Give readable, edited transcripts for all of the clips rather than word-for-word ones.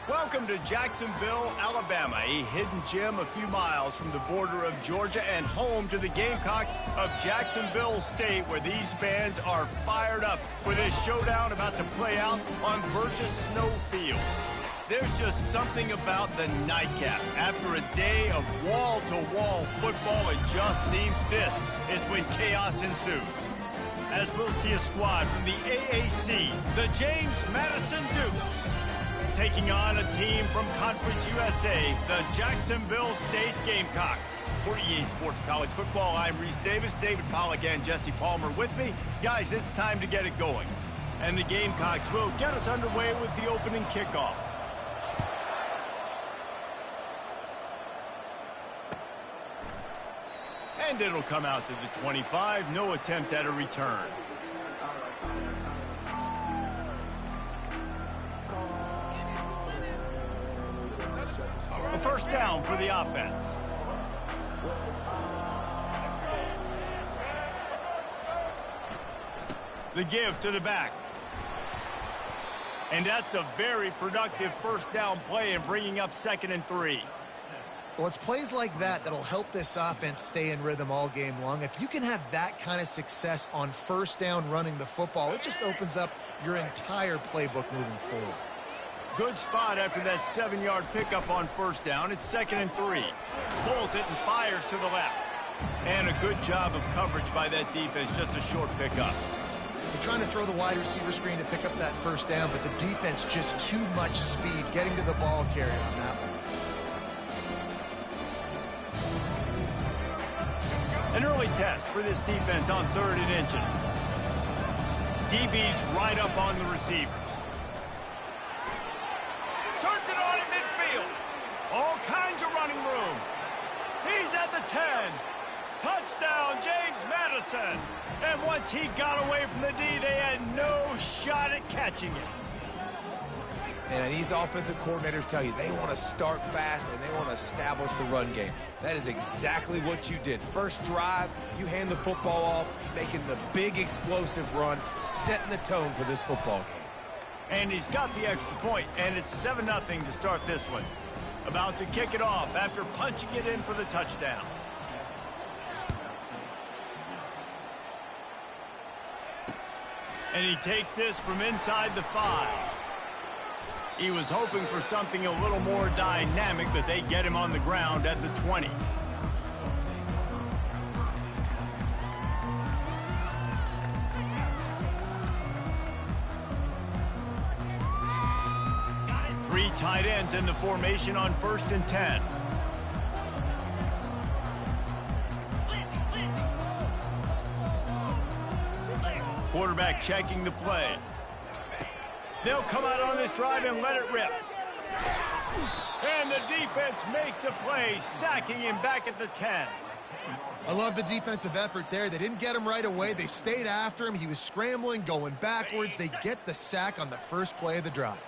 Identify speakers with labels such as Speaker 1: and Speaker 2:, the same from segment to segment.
Speaker 1: Welcome to Jacksonville, Alabama, a hidden gem a few miles from the border of Georgia and home to the Gamecocks of Jacksonville State, where these fans are fired up for this showdown about to play out on Burgess Snow Field. There's just something about the nightcap. After a day of wall-to-wall football, it just seems this is when chaos ensues. As we'll see a squad from the AAC, the James Madison Dukes, taking on a team from Conference USA, the Jacksonville State Gamecocks. For EA Sports College Football, I'm Reese Davis, David Pollack, and Jesse Palmer with me. Guys, it's time to get it going. And the Gamecocks will get us underway with the opening kickoff. And it'll come out to the 25, no attempt at a return. A first down for the offense. The give to the back. And that's a very productive first down play in bringing up 2nd and 3.
Speaker 2: Well, it's plays like that that'll help this offense stay in rhythm all game long. If you can have that kind of success on first down running the football, it just opens up your entire playbook moving forward.
Speaker 1: Good spot after that 7-yard pickup on first down. It's 2nd and 3. Pulls it and fires to the left. And a good job of coverage by that defense, just a short pickup.
Speaker 2: They're trying to throw the wide receiver screen to pick up that first down, but the defense just too much speed getting to the ball carrier on that one.
Speaker 1: An early test for this defense on 3rd and inches. DB's right up on the receivers. Turns it on in midfield. All kinds of running room. He's at the 10. Touchdown, James Madison. And once he got away from the D, they had no shot at catching it.
Speaker 3: And these offensive coordinators tell you they want to start fast and they want to establish the run game. That is exactly what you did. First drive, you hand the football off, making the big explosive run, setting the tone for this football game.
Speaker 1: And he's got the extra point, and it's 7-0 to start this one. About to kick it off after punching it in for the touchdown. And he takes this from inside the 5. He was hoping for something a little more dynamic, but they get him on the ground at the 20. Three tight ends in the formation on 1st and 10. Quarterback checking the play. They'll come out on this drive and let it rip. And the defense makes a play, sacking him back at the 10.
Speaker 2: I love the defensive effort there. They didn't get him right away. They stayed after him. He was scrambling, going backwards. They get the sack on the first play of the drive.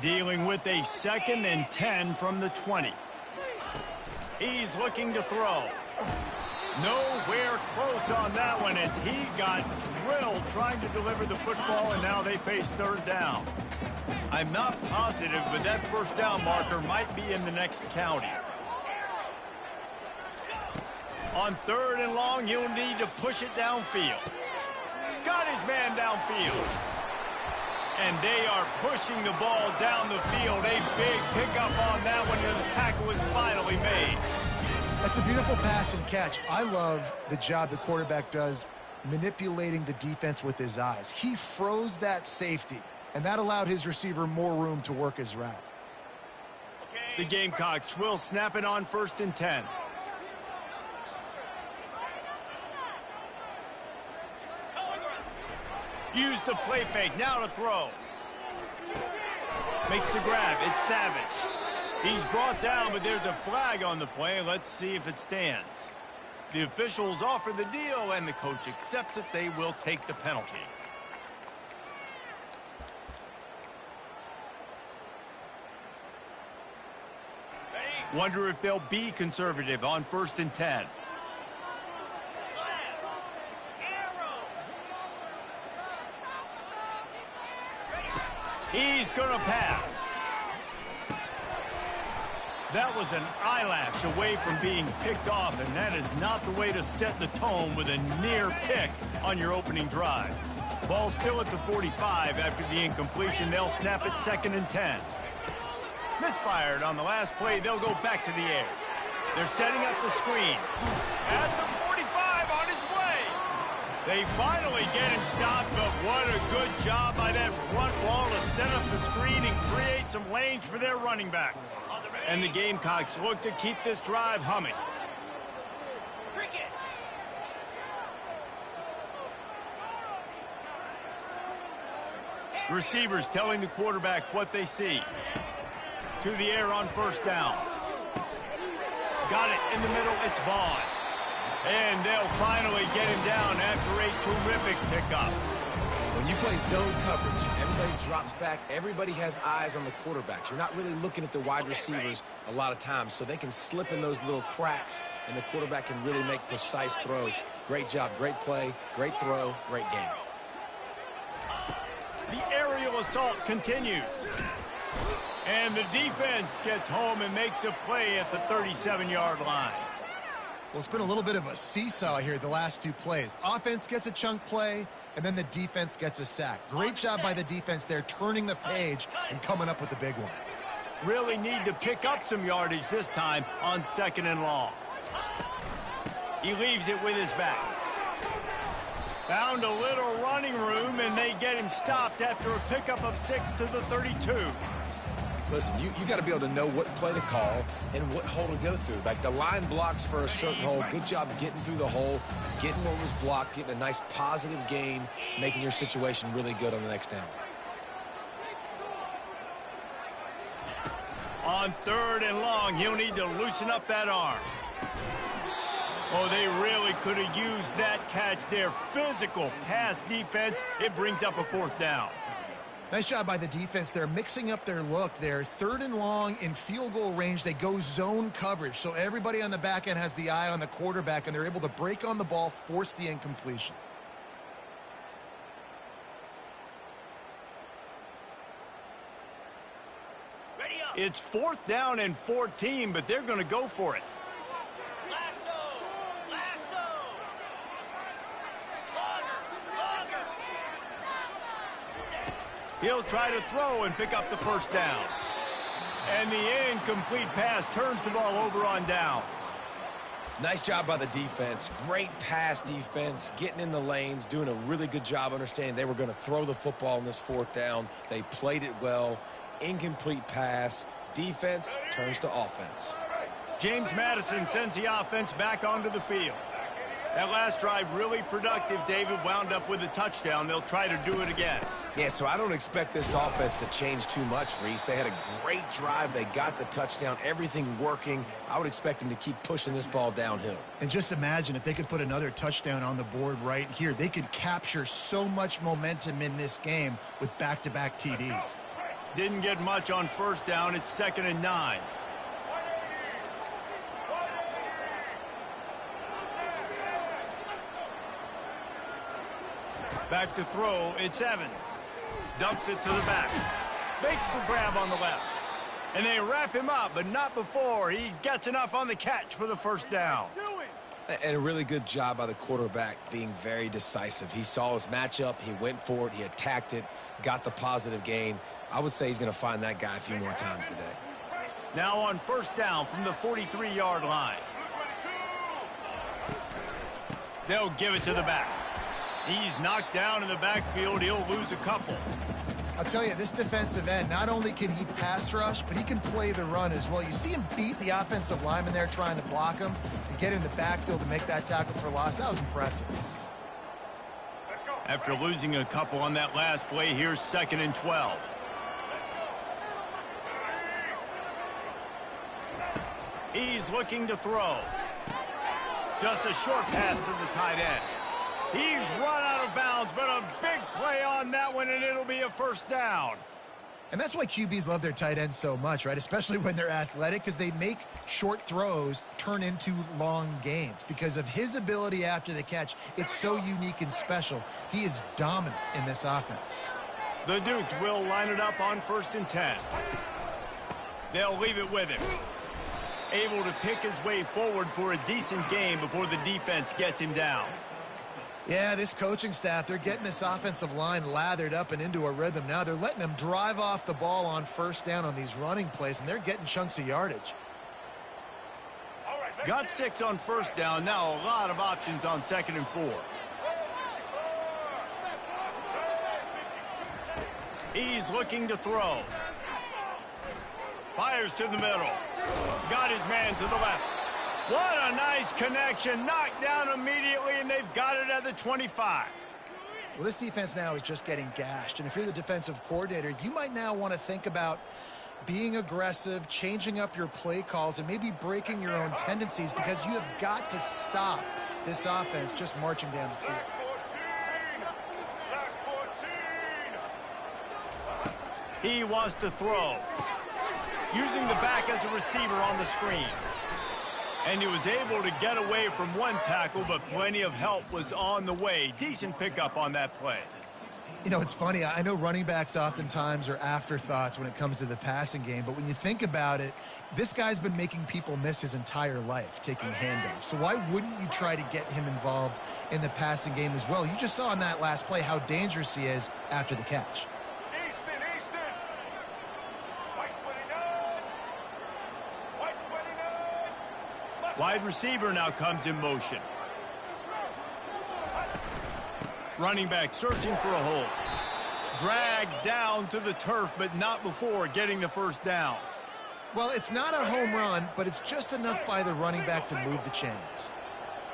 Speaker 1: Dealing with a 2nd and 10 from the 20. He's looking to throw. Nowhere close on that one as he got drilled trying to deliver the football, and now they face 3rd down. I'm not positive, but that first down marker might be in the next county. On 3rd and long, you'll need to push it downfield. Got his man downfield. And they are pushing the ball down the field. A big pickup on that one, and the tackle is finally made.
Speaker 2: That's a beautiful pass and catch. I love the job the quarterback does manipulating the defense with his eyes. He froze that safety, and that allowed his receiver more room to work his route.
Speaker 1: The Gamecocks will snap it on 1st and 10. Use the play fake, now to throw. Makes the grab, it's Savage. He's brought down, but there's a flag on the play. Let's see if it stands. The officials offer the deal, and the coach accepts it. They will take the penalty. Wonder if they'll be conservative on 1st and 10. He's going to pass. That was an eyelash away from being picked off, and that is not the way to set the tone with a near pick on your opening drive. Ball still at the 45 after the incompletion. They'll snap it 2nd and 10. Misfired on the last play. They'll go back to the air. They're setting up the screen. At the 45 on his way. They finally get him stopped, but what a good job by that front wall to set up the screen and create some lanes for their running back. And the Gamecocks look to keep this drive humming. Receivers telling the quarterback what they see. To the air on 1st down. Got it in the middle. It's Vaughn. And they'll finally get him down after a terrific pickup.
Speaker 3: When you play zone coverage, everybody drops back. Everybody has eyes on the quarterbacks. You're not really looking at the wide receivers a lot of times, so they can slip in those little cracks, and the quarterback can really make precise throws. Great job, great play, great throw, great game.
Speaker 1: The aerial assault continues. And the defense gets home and makes a play at the 37-yard line.
Speaker 2: Well, it's been a little bit of a seesaw here the last 2 plays. Offense gets a chunk play, and then the defense gets a sack. Great job by the defense there, turning the page and coming up with the big one.
Speaker 1: Really need to pick up some yardage this time on 2nd and long. He leaves it with his back. Found a little running room, and they get him stopped after a pickup of 6 to the 32.
Speaker 3: Listen, you got to be able to know what play to call and what hole to go through. Like the line blocks for a certain hole. Good job getting through the hole, getting what was blocked, getting a nice positive gain, making your situation really good on the next down.
Speaker 1: On 3rd and long, he'll need to loosen up that arm. Oh, they really could have used that catch there. Physical pass defense. It brings up a 4th down.
Speaker 2: Nice job by the defense. They're mixing up their look there. 3rd and long in field goal range. They go zone coverage. So everybody on the back end has the eye on the quarterback, and they're able to break on the ball, force the incompletion.
Speaker 1: It's 4th down and 14, but they're going to go for it. He'll try to throw and pick up the 1st down. And the incomplete pass turns the ball over on downs.
Speaker 3: Nice job by the defense. Great pass defense, getting in the lanes, doing a really good job understanding they were going to throw the football on this 4th down. They played it well. Incomplete pass. Defense turns to offense.
Speaker 1: James Madison sends the offense back onto the field. That last drive really productive. David wound up with a touchdown. They'll try to do it again.
Speaker 3: Yeah, so I don't expect this offense to change too much, Reese. They had a great drive. They got the touchdown. Everything working. I would expect them to keep pushing this ball downhill.
Speaker 2: And just imagine if they could put another touchdown on the board right here. They could capture so much momentum in this game with back-to-back TDs.
Speaker 1: Didn't get much on 1st down. It's 2nd and 9. Back to throw, it's Evans. Dumps it to the back. Makes the grab on the left. And they wrap him up, but not before he gets enough on the catch for the 1st down.
Speaker 3: And a really good job by the quarterback being very decisive. He saw his matchup, he went for it, he attacked it, got the positive gain. I would say he's going to find that guy a few more times today.
Speaker 1: Now on 1st down from the 43-yard line. They'll give it to the back. He's knocked down in the backfield. He'll lose a couple.
Speaker 2: I'll tell you, this defensive end, not only can he pass rush, but he can play the run as well. You see him beat the offensive lineman there trying to block him and get in the backfield to make that tackle for loss. That was impressive.
Speaker 1: After losing a couple on that last play, here's 2nd and 12. He's looking to throw. Just a short pass to the tight end. He's run out of bounds, but a big play on that one, and it'll be a 1st down.
Speaker 2: And that's why QBs love their tight ends so much, right? Especially when they're athletic, because they make short throws turn into long gains. Because of his ability after the catch, it's so unique and special. He is dominant in this offense.
Speaker 1: The Dukes will line it up on 1st and 10. They'll leave it with him. able to pick his way forward for a decent game before the defense gets him down.
Speaker 2: Yeah, this coaching staff, they're getting this offensive line lathered up and into a rhythm now. They're letting them drive off the ball on first down on these running plays, and they're getting chunks of yardage.
Speaker 1: Got 6 on first down. Now a lot of options on 2nd and 4. He's looking to throw. Fires to the middle. Got his man to the left. What a nice connection. Knocked down immediately, and they've got it at the 25.
Speaker 2: Well, this defense now is just getting gashed. And if you're the defensive coordinator, you might now want to think about being aggressive, changing up your play calls, and maybe breaking your own tendencies, because you have got to stop this offense just marching down the field.
Speaker 1: He wants to throw. Using the back as a receiver on the screen. And he was able to get away from one tackle, but plenty of help was on the way. Decent pickup on that play.
Speaker 2: You know, it's funny. I know running backs oftentimes are afterthoughts when it comes to the passing game, but when you think about it, this guy's been making people miss his entire life taking handoffs. So why wouldn't you try to get him involved in the passing game as well? You just saw in that last play how dangerous he is after the catch.
Speaker 1: Wide receiver now comes in motion. Running back searching for a hole. Dragged down to the turf, but not before getting the first down.
Speaker 2: Well, it's not a home run, but it's just enough by the running back to move the chains.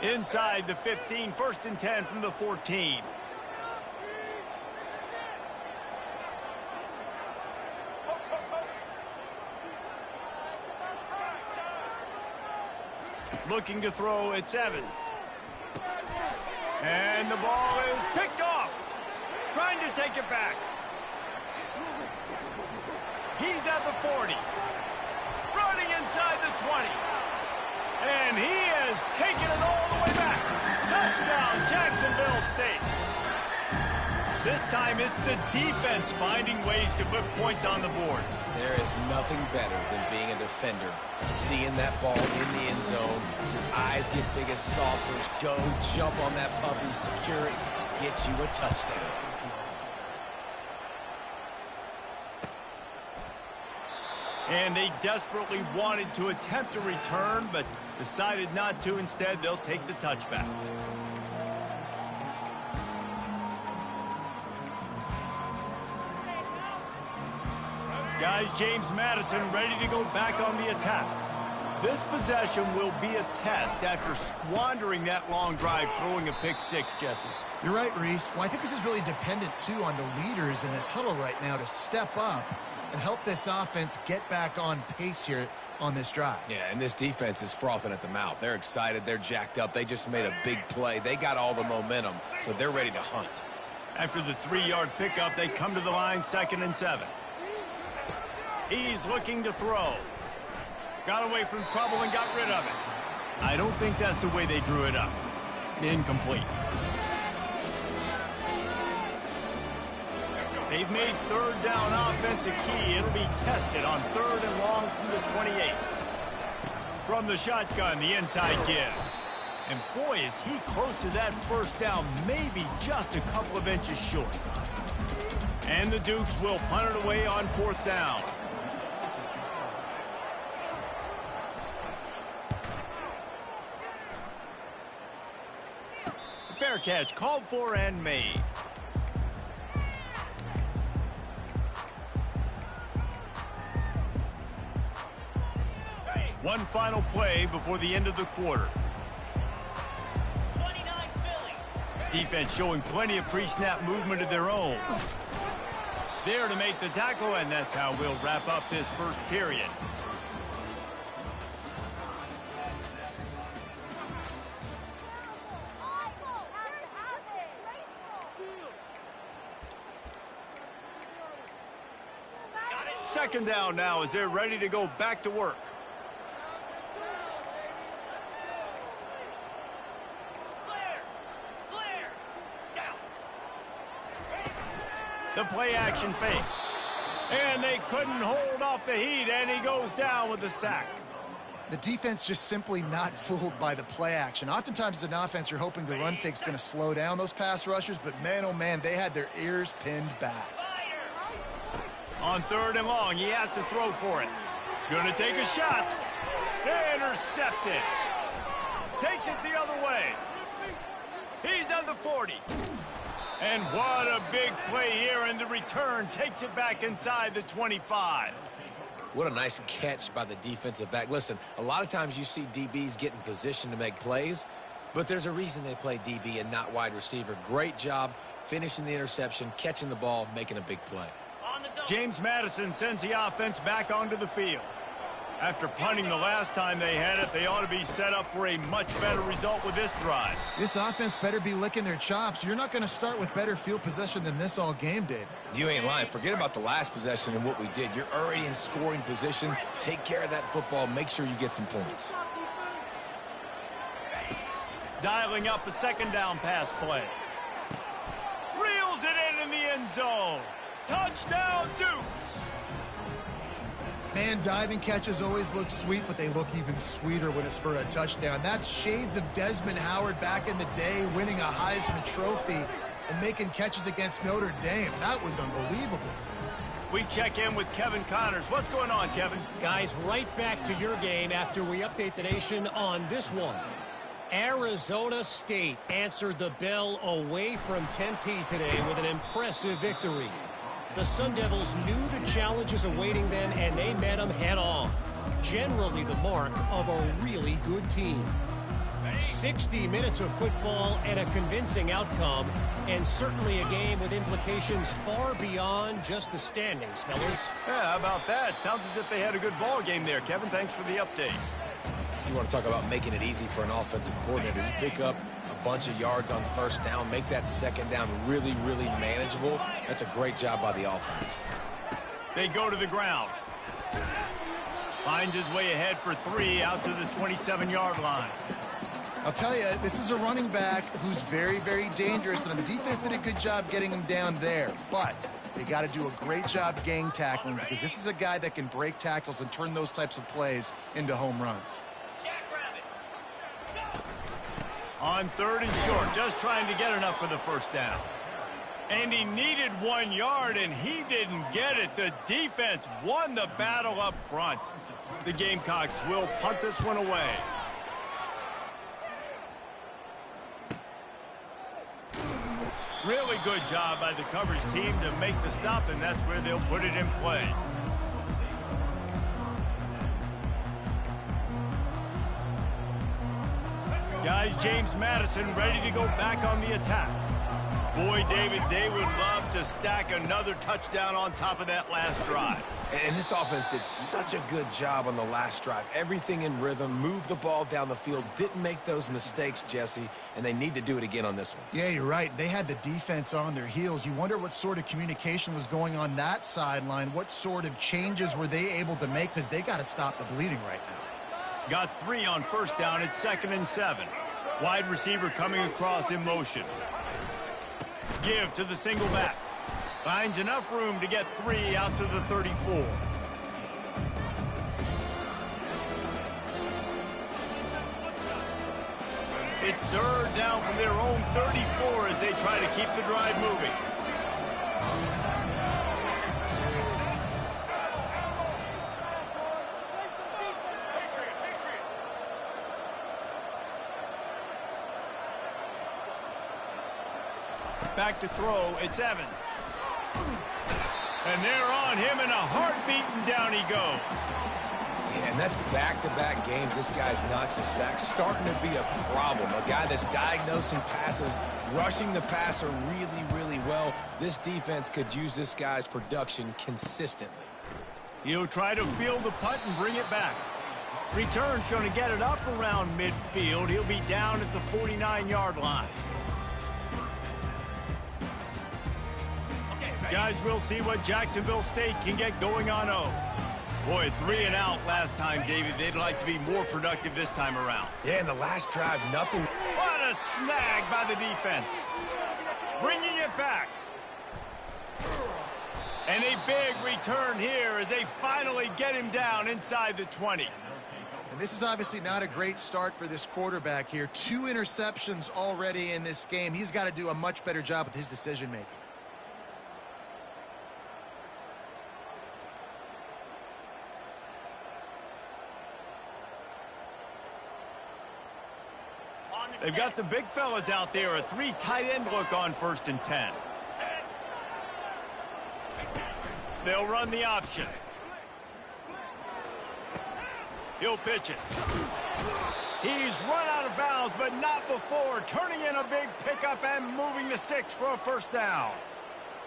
Speaker 1: Inside the 15, 1st and 10 from the 14. Looking to throw, it's Evans. And the ball is picked off. Trying to take it back. He's at the 40. Running inside the 20. And he has taken it all the way back. Touchdown, Jacksonville State. This time it's the defense finding ways to put points on the board.
Speaker 3: There is nothing better than being a defender. Seeing that ball in the end zone, your eyes get big as saucers. Go, jump on that puppy, secure it, get you a touchdown.
Speaker 1: And they desperately wanted to attempt a return, but decided not to. Instead, they'll take the touchback. Guys, James Madison ready to go back on the attack. This possession will be a test after squandering that long drive, throwing a pick 6, Jesse.
Speaker 2: You're right, Reese. Well, I think this is really dependent, too, on the leaders in this huddle right now to step up and help this offense get back on pace here on this drive.
Speaker 3: Yeah, and this defense is frothing at the mouth. They're excited. They're jacked up. They just made a big play. They got all the momentum, so they're ready to hunt.
Speaker 1: After the 3-yard pickup, they come to the line, 2nd and 7. He's looking to throw. Got away from trouble and got rid of it. I don't think that's the way they drew it up. Incomplete. They've made 3rd down offense a key. It'll be tested on 3rd and long from the 28. From the shotgun, the inside give. And boy, is he close to that first down, maybe just a couple of inches short. And the Dukes will punt it away on 4th down. Fair catch called for and made. One final play before the end of the quarter.
Speaker 4: 29 Philly.
Speaker 1: Defense showing plenty of pre-snap movement of their own. There to make the tackle, and that's how we'll wrap up this first period. Second down now as they're ready to go back to work.
Speaker 4: Clear. Down.
Speaker 1: The play action fake. And they couldn't hold off the heat, and he goes down with the sack.
Speaker 2: The defense just simply not fooled by the play action. Oftentimes as an offense, you're hoping the run fake's going to slow down those pass rushers, but man, oh man, they had their ears pinned back.
Speaker 1: On 3rd and long, he has to throw for it. Gonna take a shot. Intercepted. Takes it the other way. He's on the 40. And what a big play here, and the return takes it back inside the 25.
Speaker 3: What a nice catch by the defensive back. Listen, a lot of times you see DBs get in position to make plays, but there's a reason they play DB and not wide receiver. Great job finishing the interception, catching the ball, making a big play.
Speaker 1: James Madison sends the offense back onto the field. After punting the last time they had it, they ought to be set up for a much better result with this drive.
Speaker 2: This offense better be licking their chops. You're not going to start with better field possession than this all game did.
Speaker 3: You ain't lying. Forget about the last possession and what we did. You're already in scoring position. Take care of that football. Make sure you get some points.
Speaker 1: Dialing up a 2nd down pass play. Reels it in the end zone. Touchdown, Dukes!
Speaker 2: Man, diving catches always look sweet, but they look even sweeter when it's for a touchdown. That's shades of Desmond Howard back in the day, winning a Heisman Trophy and making catches against Notre Dame. That was unbelievable.
Speaker 1: We check in with Kevin Connors. What's going on, Kevin?
Speaker 5: Guys, right back to your game after we update the nation on this one. Arizona State answered the bell away from Tempe today with an impressive victory. The Sun Devils knew the challenges awaiting them, and they met them head-on. Generally the mark of a really good team. 60 minutes of football and a convincing outcome, and certainly a game with implications far beyond just the standings, fellas.
Speaker 1: Yeah, how about that? Sounds as if they had a good ball game there, Kevin. Thanks for the update.
Speaker 3: You want to talk about making it easy for an offensive coordinator. You pick up a bunch of yards on 1st down, make that 2nd down really, really manageable. That's a great job by the offense.
Speaker 1: They go to the ground. Finds his way ahead for 3 out to the 27-yard line.
Speaker 2: I'll tell you, this is a running back who's very, very dangerous, and the defense did a good job getting him down there. But they got to do a great job gang tackling, because this is a guy that can break tackles and turn those types of plays into home runs.
Speaker 1: On 3rd and short, just trying to get enough for the 1st down. And he needed 1 yard, and he didn't get it. The defense won the battle up front. The Gamecocks will punt this one away. Really good job by the coverage team to make the stop, and that's where they'll put it in play. Guys, James Madison ready to go back on the attack. Boy, David, they would love to stack another touchdown on top of that last drive.
Speaker 3: And this offense did such a good job on the last drive. Everything in rhythm, moved the ball down the field, didn't make those mistakes, Jesse, and they need to do it again on this one.
Speaker 2: Yeah, you're right. They had the defense on their heels. You wonder what sort of communication was going on that sideline. What sort of changes were they able to make, because they got to stop the bleeding right now.
Speaker 1: Got 3 on 1st down. It's 2nd and 7. Wide receiver coming across in motion. Give to the single back. Finds enough room to get 3 out to the 34. It's 3rd down from their own 34 as they try to keep the drive moving. Back to throw, it's Evans. And they're on him in a heartbeat, and down he goes.
Speaker 3: Yeah, and that's back-to-back games. This guy's notched a sack, starting to be a problem. A guy that's diagnosing passes, rushing the passer really, really well. This defense could use this guy's production consistently.
Speaker 1: He'll try to field the punt and bring it back. Return's going to get it up around midfield. He'll be down at the 49-yard line. Guys, we'll see what Jacksonville State can get going on O. Boy, 3 and out last time, David. They'd like to be more productive this time around.
Speaker 3: Yeah, in the last drive, nothing.
Speaker 1: What a snag by the defense. Bringing it back. And a big return here as they finally get him down inside the 20.
Speaker 2: And this is obviously not a great start for this quarterback here. 2 interceptions already in this game. He's got to do a much better job with his decision-making.
Speaker 1: They've got the big fellas out there. A 3 tight end look on 1st and 10. They'll run the option. He'll pitch it. He's run out of bounds, but not before. Turning in a big pickup and moving the sticks for a 1st down.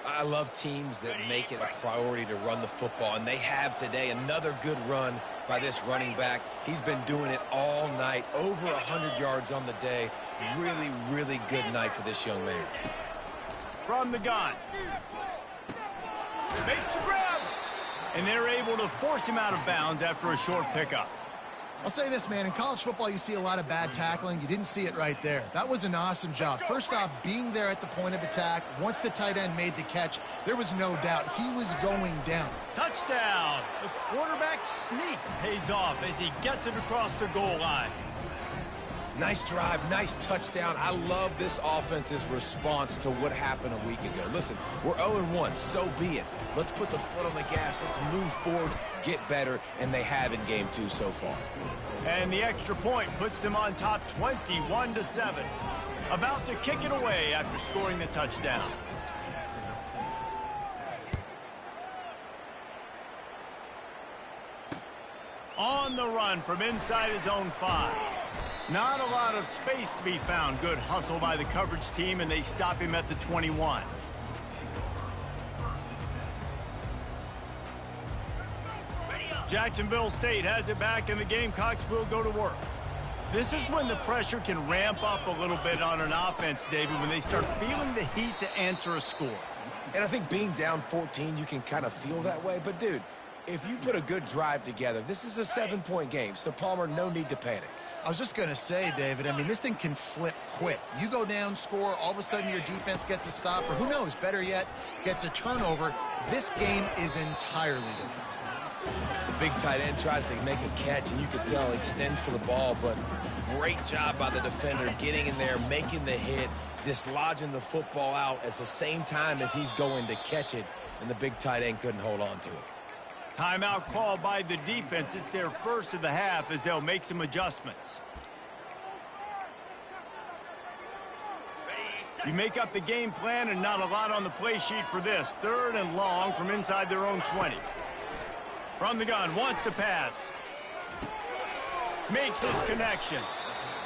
Speaker 3: I love teams that make it a priority to run the football, and they have today. Another good run by this running back. He's been doing it all night, over 100 yards on the day. Really, really good night for this young man.
Speaker 1: From the gun. Makes the grab. And they're able to force him out of bounds after a short pickup.
Speaker 2: I'll say this, man. In college football, you see a lot of bad tackling. You didn't see it right there. That was an awesome job. First off, being there at the point of attack. Once the tight end made the catch, there was no doubt he was going down.
Speaker 1: Touchdown. The quarterback sneak pays off as he gets it across the goal line.
Speaker 3: Nice drive, nice touchdown. I love this offense's response to what happened a week ago. Listen, we're 0-1, so be it. Let's put the foot on the gas. Let's move forward, get better, and they have in game 2 so far.
Speaker 1: And the extra point puts them on top 21-7. About to kick it away after scoring the touchdown. On the run from inside his own 5. Not a lot of space to be found. Good hustle by the coverage team, and they stop him at the 21. Jacksonville State has it back, and the Gamecocks will go to work. This is when the pressure can ramp up a little bit on an offense, David, when they start feeling the heat to answer a score.
Speaker 3: And I think being down 14, you can kind of feel that way. But, dude, if you put a good drive together, this is a 7-point game. So, Palmer, no need to panic.
Speaker 2: I was just going to say, David, I mean, this thing can flip quick. You go down, score, all of a sudden your defense gets a stop, or who knows, better yet, gets a turnover. This game is entirely different.
Speaker 3: The big tight end tries to make a catch, and you can tell he extends for the ball, but great job by the defender getting in there, making the hit, dislodging the football out at the same time as he's going to catch it, and the big tight end couldn't hold on to it.
Speaker 1: Timeout called by the defense. It's their first of the half as they'll make some adjustments. You make up the game plan and not a lot on the play sheet for this. 3rd and long from inside their own 20. From the gun, wants to pass. Makes his connection.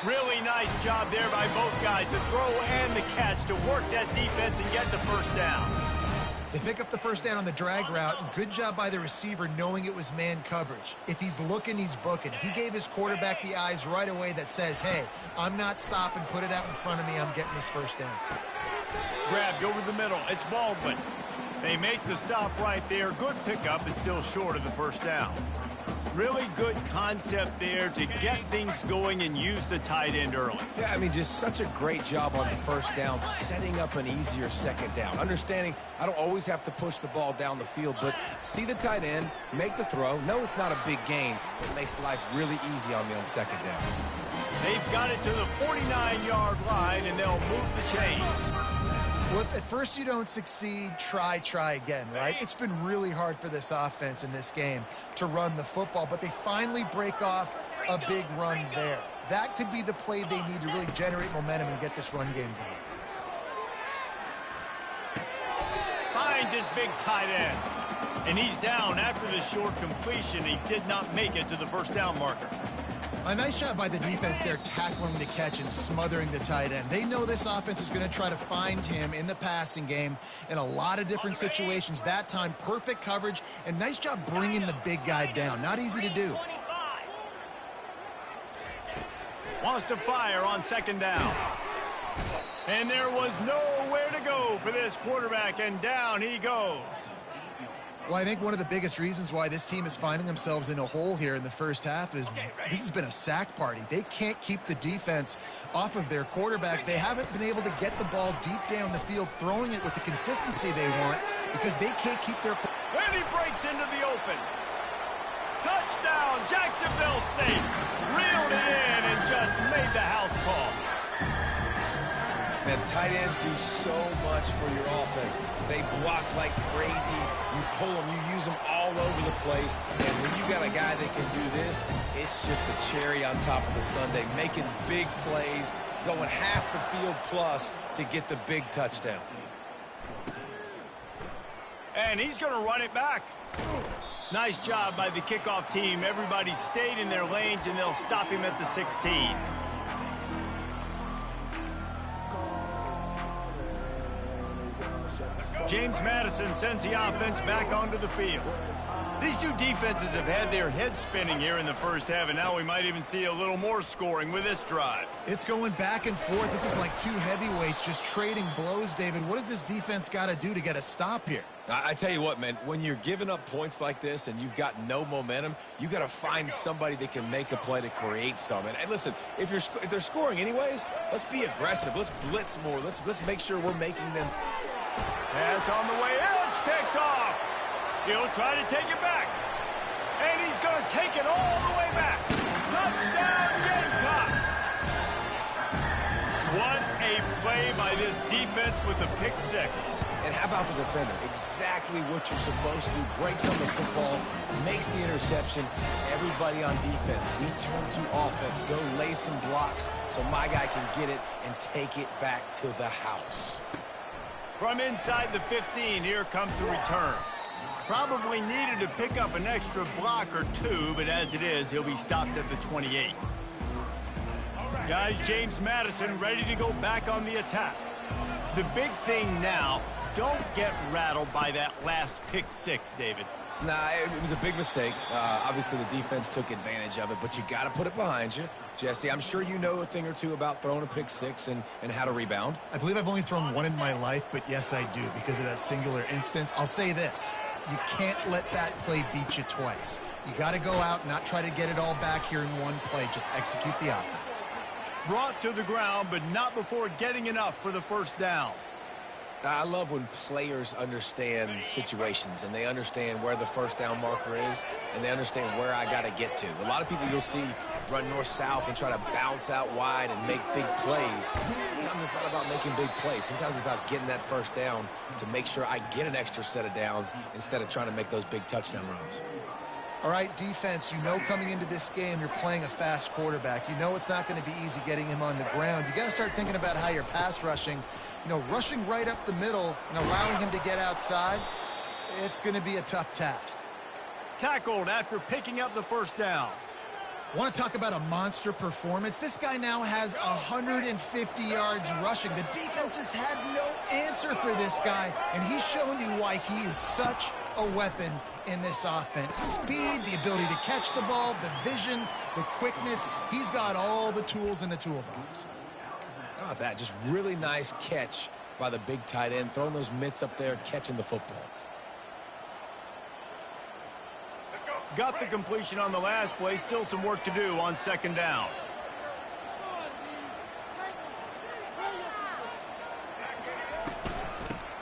Speaker 1: Really nice job there by both guys, the throw and the catch, to work that defense and get the 1st down.
Speaker 2: They pick up the 1st down on the drag route. Good job by the receiver knowing it was man coverage. If he's looking, he's booking. He gave his quarterback the eyes right away that says, hey, I'm not stopping. Put it out in front of me. I'm getting this 1st down.
Speaker 1: Grabbed over the middle. It's Baldwin. They make the stop right there. Good pickup. It's still short of the 1st down. Really good concept there to get things going and use the tight end early.
Speaker 3: Yeah, I mean, just such a great job on 1st down, setting up an easier 2nd down. Understanding I don't always have to push the ball down the field, but see the tight end, make the throw. No, it's not a big gain, but it makes life really easy on me on 2nd down.
Speaker 1: They've got it to the 49-yard line, and they'll move the chains.
Speaker 2: Well, if at first you don't succeed, try again, right? It's been really hard for this offense in this game to run the football, but they finally break off a big run there. That could be the play they need to really generate momentum and get this run game going.
Speaker 1: Finds his big tight end. And he's down after the short completion. He did not make it to the 1st down marker.
Speaker 2: A nice job by the defense there, tackling the catch and smothering the tight end. They know this offense is going to try to find him in the passing game in a lot of different situations. That time, perfect coverage, and nice job bringing the big guy down. Not easy to do.
Speaker 1: Wants to fire on 2nd down. And there was nowhere to go for this quarterback, and down he goes.
Speaker 2: Well, I think one of the biggest reasons why this team is finding themselves in a hole here in the 1st half is this has been a sack party. They can't keep the defense off of their quarterback. They haven't been able to get the ball deep down the field, throwing it with the consistency they want because they can't keep their...
Speaker 1: And he breaks into the open. Touchdown, Jacksonville State. Reeled it in and just made the house call.
Speaker 3: Man, tight ends do so much for your offense. They block like crazy. You pull them, you use them all over the place. And when you got a guy that can do this, it's just the cherry on top of the sundae, making big plays, going half the field plus to get the big touchdown.
Speaker 1: And he's going to run it back. Nice job by the kickoff team. Everybody stayed in their lanes, and they'll stop him at the 16. James Madison sends the offense back onto the field. These two defenses have had their heads spinning here in the first half, and now we might even see a little more scoring with this drive.
Speaker 2: It's going back and forth. This is like two heavyweights just trading blows, David. What does this defense got to do to get a stop here?
Speaker 3: I tell you what, man, when you're giving up points like this and you've got no momentum, you got to find somebody that can make a play to create some. And listen, if they're scoring anyways, let's be aggressive. Let's blitz more. Let's make sure we're making them.
Speaker 1: Pass on the way out. It's picked off. He'll try to take it back. And he's going to take it all the way back. Touchdown, Gamecocks. What a play by this defense with the pick six.
Speaker 3: And how about the defender? Exactly what you're supposed to do. Breaks on the football, makes the interception. Everybody on defense, we turn to offense. Go lay some blocks so my guy can get it and take it back to the house.
Speaker 1: From inside the 15, here comes the return. Probably needed to pick up an extra block or two, but as it is, he'll be stopped at the 28. Guys, James Madison ready to go back on the attack. The big thing now, don't get rattled by that last pick six, David.
Speaker 3: Nah, it was a big mistake. Obviously, the defense took advantage of it, but you got to put it behind you. Jesse, I'm sure you know a thing or two about throwing a pick six and how to rebound.
Speaker 2: I believe I've only thrown one in my life, but yes, I do because of that singular instance. I'll say this. You can't let that play beat you twice. You got to go out and not try to get it all back here in one play. Just execute the offense.
Speaker 1: Brought to the ground, but not before getting enough for the first down.
Speaker 3: I love when players understand situations and they understand where the first down marker is and they understand where I got to get to. A lot of people you'll see run north-south and try to bounce out wide and make big plays. Sometimes it's not about making big plays. Sometimes it's about getting that first down to make sure I get an extra set of downs instead of trying to make those big touchdown runs.
Speaker 2: All right, defense, you know coming into this game you're playing a fast quarterback. You know it's not going to be easy getting him on the ground. You got to start thinking about how you're pass rushing. You know, rushing right up the middle and allowing him to get outside, it's going to be a tough task.
Speaker 1: Tackled after picking up the first down.
Speaker 2: Want to talk about a monster performance? This guy now has 150 yards rushing. The defense has had no answer for this guy, and he's showing you why he is such a weapon in this offense. Speed, the ability to catch the ball, the vision, the quickness. He's got all the tools in the toolbox.
Speaker 3: How about that? Just really nice catch by the big tight end, throwing those mitts up there, catching the football.
Speaker 1: Got the completion on the last play. Still some work to do on second down.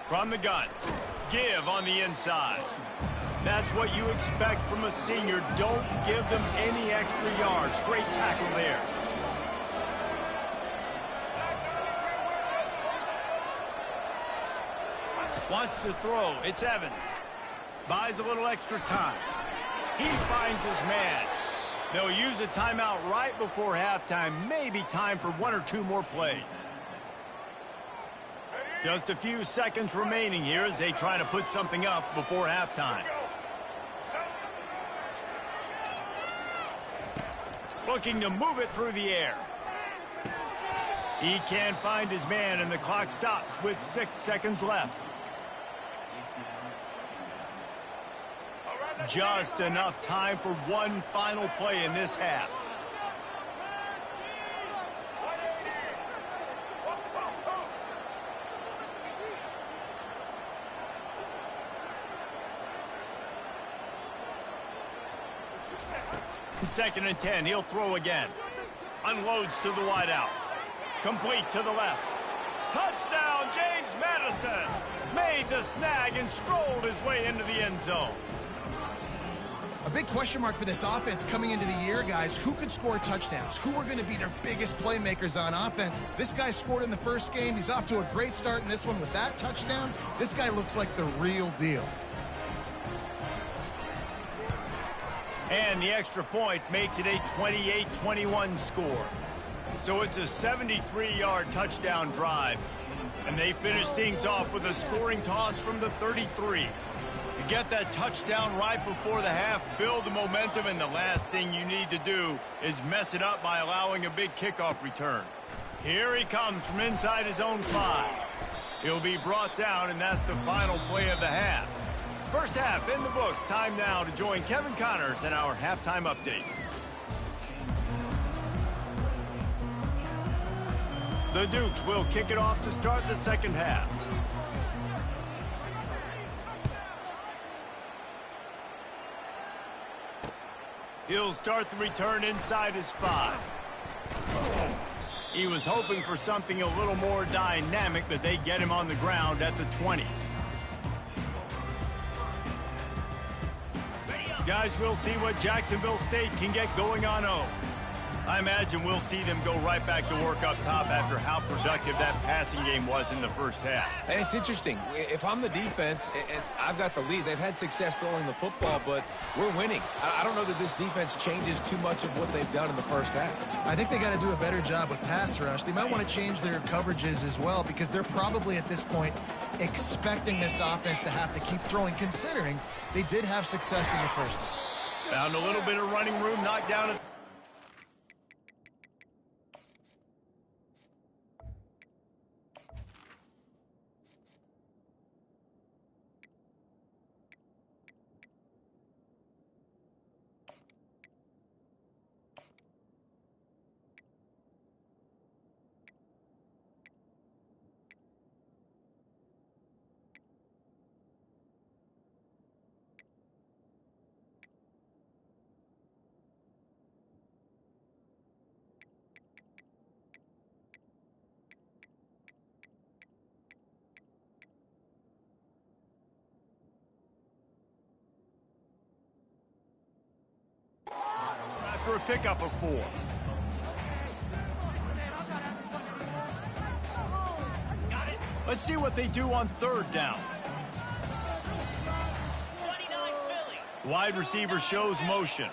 Speaker 1: From the gun. Give on the inside. That's what you expect from a senior. Don't give them any extra yards. Great tackle there. Wants to throw. It's Evans. Buys a little extra time. He finds his man. They'll use a timeout right before halftime. Maybe time for one or two more plays. Just a few seconds remaining here as they try to put something up before halftime. Looking to move it through the air. He can't find his man, and the clock stops with 6 seconds left. Just enough time for one final play in this half. Second and 10, he'll throw again. Unloads to the wideout. Complete to the left. Touchdown, James Madison. Made the snag and strolled his way into the end zone.
Speaker 2: A big question mark for this offense coming into the year, guys. Who could score touchdowns? Who are going to be their biggest playmakers on offense? This guy scored in the first game. He's off to a great start in this one with that touchdown. This guy looks like the real deal.
Speaker 1: And the extra point makes it a 28-21 score. So it's a 73-yard touchdown drive. And they finish things off with a scoring toss from the 33. You get that touchdown right before the half, build the momentum, and the last thing you need to do is mess it up by allowing a big kickoff return. Here he comes from inside his own 5. He'll be brought down, and that's the final play of the half. First half in the books. Time now to join Kevin Connors in our halftime update. The Dukes will kick it off to start the second half. He'll start the return inside his 5. He was hoping for something a little more dynamic, but they get him on the ground at the 20. Guys, we'll see what Jacksonville State can get going on 0. I imagine we'll see them go right back to work up top after how productive that passing game was in the first half.
Speaker 3: And it's interesting. If I'm the defense and I've got the lead, they've had success throwing the football, but we're winning. I don't know that this defense changes too much of what they've done in the first half.
Speaker 2: I think they got to do a better job with pass rush. They might want to change their coverages as well because they're probably at this point expecting this offense to have to keep throwing, considering they did have success in the first half.
Speaker 1: Found a little bit of running room, knocked down at for a pickup of 4. Let's see what they do on third down.
Speaker 4: 29 Philly.
Speaker 1: Wide receiver shows motion.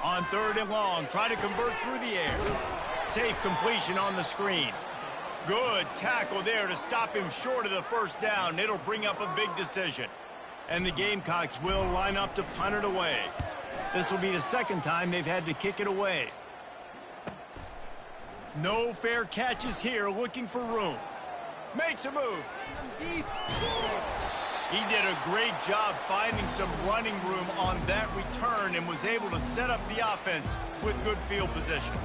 Speaker 1: On third and long, try to convert through the air. Safe completion on the screen. Good tackle there to stop him short of the first down. It'll bring up a big decision. And the Gamecocks will line up to punt it away. This will be the second time they've had to kick it away. No fair catches here, looking for room. Makes a move. Deep. He did a great job finding some running room on that return and was able to set up the offense with good field position.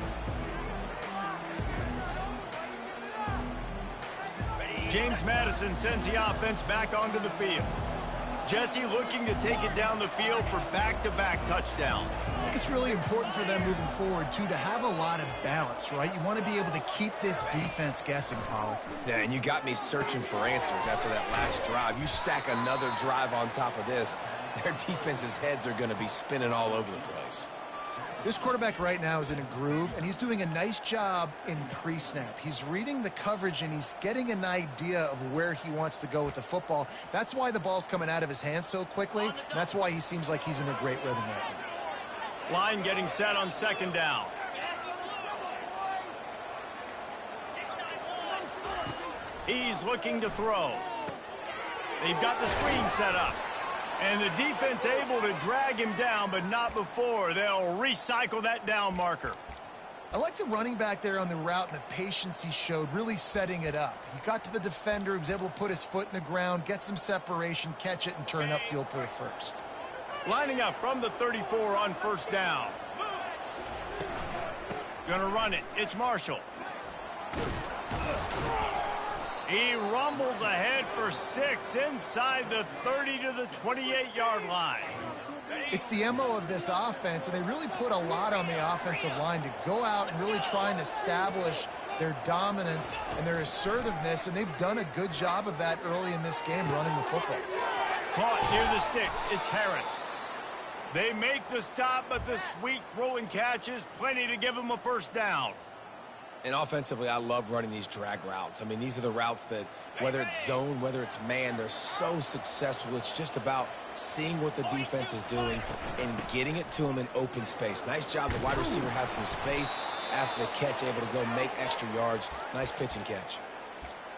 Speaker 1: James Madison sends the offense back onto the field. Jesse looking to take it down the field for back-to-back touchdowns.
Speaker 2: I think it's really important for them moving forward, too, to have a lot of balance, right? You want to be able to keep this defense guessing, Pollock.
Speaker 3: Yeah, and you got me searching for answers after that last drive. You stack another drive on top of this, their defense's heads are going to be spinning all over the place.
Speaker 2: This quarterback right now is in a groove, and he's doing a nice job in pre-snap. He's reading the coverage, and he's getting an idea of where he wants to go with the football. That's why the ball's coming out of his hands so quickly, and that's why he seems like he's in a great rhythm right now.
Speaker 1: Line getting set on second down. He's looking to throw. They've got the screen set up. And the defense able to drag him down, but not before. They'll recycle that down marker.
Speaker 2: I like the running back there on the route and the patience he showed, really setting it up. He got to the defender, he was able to put his foot in the ground, get some separation, catch it, and turn upfield for the first.
Speaker 1: Lining up from the 34 on first down. Gonna run it. It's Marshall. He rumbles ahead for 6 inside the 30 to the 28-yard line.
Speaker 2: It's the MO of this offense, and they really put a lot on the offensive line to go out and really try and establish their dominance and their assertiveness, and they've done a good job of that early in this game running the football.
Speaker 1: Caught near the sticks. It's Harris. They make the stop, but the sweet throwing catch is plenty to give them a first down.
Speaker 3: And offensively, I love running these drag routes. I mean, these are the routes that, whether it's zone, whether it's man, they're so successful. It's just about seeing what the defense is doing and getting it to them in open space. Nice job. The wide receiver has some space after the catch, able to go make extra yards. Nice pitch and catch.